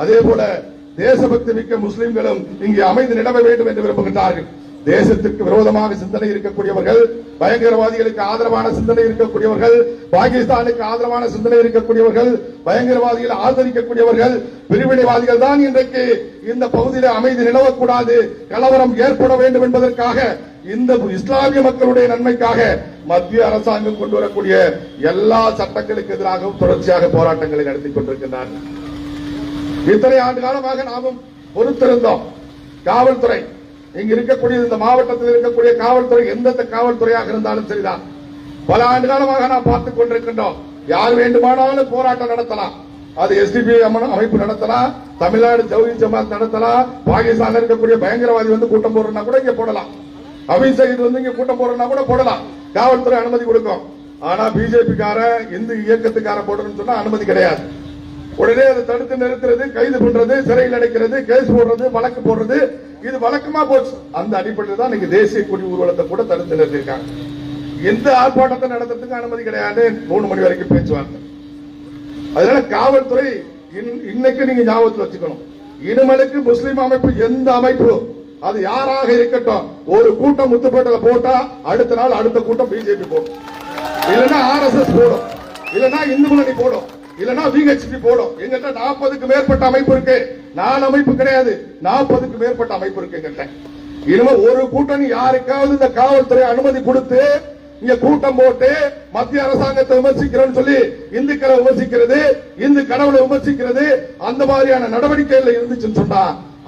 அதே போல தேசபக்தி மிக்க முஸ்லிம்களும் இங்கே அமைந்து நிலவ வேண்டும் என்று விரும்புகின்றார்கள். தேசத்திற்கு விரோதமாக சிந்தனை இருக்கக்கூடியவர்கள், பயங்கரவாதிகளுக்கு ஆதரவான சிந்தனை இருக்கக்கூடியவர்கள், பாகிஸ்தானுக்கு ஆதரவான சிந்தனை இருக்கக்கூடியவர்கள், பயங்கரவாதிகளை ஆதரிக்கக்கூடியவர்கள், பிரிவினைவாதிகள் தான் இன்றைக்கு இந்த பகுதியில் அமைதி நிலவக்கூடாது, கலவரம் ஏற்பட வேண்டும் என்பதற்காக இந்த இஸ்லாமிய மக்களுடைய நன்மைக்காக மத்திய அரசாங்கம் கொண்டு வரக்கூடிய எல்லா சட்டங்களுக்கு எதிராகவும் தொடர்ச்சியாக போராட்டங்களை நடத்தி கொண்டிருக்கின்றார்கள். இத்தனை ஆண்டு காலமாக நாமும் பொறுத்திருந்தோம். காவல்துறை இங்க இருக்கக்கூடிய இந்த மாவட்டத்தில் இருக்கக்கூடிய காவல்துறை எந்த காவல்துறையாக இருந்தாலும் சரிதான், பல ஆண்டு காலமாக நாம் பார்த்துக் கொண்டிருக்கின்றோம். யார் வேண்டுமானாலும் போராட்டம் நடத்தலாம், அது எஸ்டிபி அமைப்பு நடத்தலாம், தமிழ்நாடு தௌஹீத் ஜமாத் நடத்தலாம், பாகிஸ்தான் இருக்கக்கூடிய பயங்கரவாதி வந்து கூட்டம் போடுறா கூட இங்க போடலாம், அமித் ஷா வந்து இங்க கூட்டம் போடுறா கூட போடலாம், காவல்துறை அனுமதி கொடுக்கும். ஆனா பிஜேபி கார இந்து இயக்கத்துக்கார போடுறதுன்னு சொன்னா அனுமதி கிடையாது. உடனே அதை தடுத்து நிறுத்துறது, கைது பண்றது, சிறையில் அடைக்கிறது, கேஸ் போடுறது, வழக்கு போடுறது, இது வழக்கமா போச்சு. அந்த அடிப்படையில் தான் நீங்க தேசிய கொடி ஊர்வலத்தை கூட தடுத்து நிறுத்திருக்காங்க. எந்த ஆர்ப்பாட்டத்தை நடத்துறதுக்கு அனுமதி கிடையாது. 3 மணி வரைக்கும் பேச்சுவார்த்தை. அதனால காவல்துறை இன்னைக்கு நீங்க ஞாபகத்தில் வச்சுக்கணும், இனிமேலுக்கு முஸ்லிம் அமைப்பு எந்த அமைப்பு அது யாராக இருக்கட்டும், ஒரு கூட்டம் முத்துப்பேட்டையில போட்டா அடுத்த நாள் அடுத்த கூட்டம் பிஜேபி போடும், இல்லன்னா RSS போடும், இல்லன்னா இந்து முன்னணி போடும், இல்லன்னா VHP போடும். எங்கிட்ட 40க்கு மேற்பட்ட அமைப்பு இருக்கு. 4 அமைப்பு கிடையாது, 40க்கு மேற்பட்ட அமைப்பு இருக்கு எங்கிட்ட. இனிமே ஒரு கூட்டணி யாருக்காவது இந்த காவல்துறை அனுமதி கொடுத்து இங்க கூட்டம் போட்டு மத்திய அரசாங்கத்தை விமர்சிக்கிறோம்னு சொல்லி இந்துக்களை விமர்சிக்கிறது, இந்து கடவுளை விமர்சிக்கிறது, அந்த மாதிரியான நடவடிக்கைகள் இருந்துச்சுன்னு சொன்னா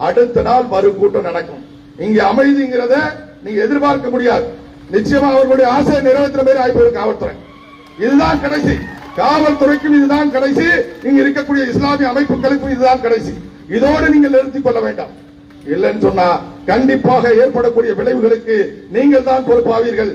அடுத்த நாள் மறு கூட்டம் நடக்கும். இங்க அமைதிங்கிறத நீங்க எதிர்பார்க்க முடியாது. நிச்சயமா அவர்களுடைய ஆசையை நிறைவேற்ற மாதிரி ஆய்வு காவல்துறை. இதுதான் கடைசி, காவல்துறைக்கும் இதுதான் கடைசி, இங்க இருக்கக்கூடிய இஸ்லாமிய அமைப்புகளுக்கும் இதுதான் கடைசி. இதோடு நீங்கள் நிறுத்திக் கொள்ள வேண்டாம். இல்லைன்னு சொன்னா கண்டிப்பாக ஏற்படக்கூடிய விளைவுகளுக்கு நீங்கள் தான் பொறுப்பாவீர்கள்.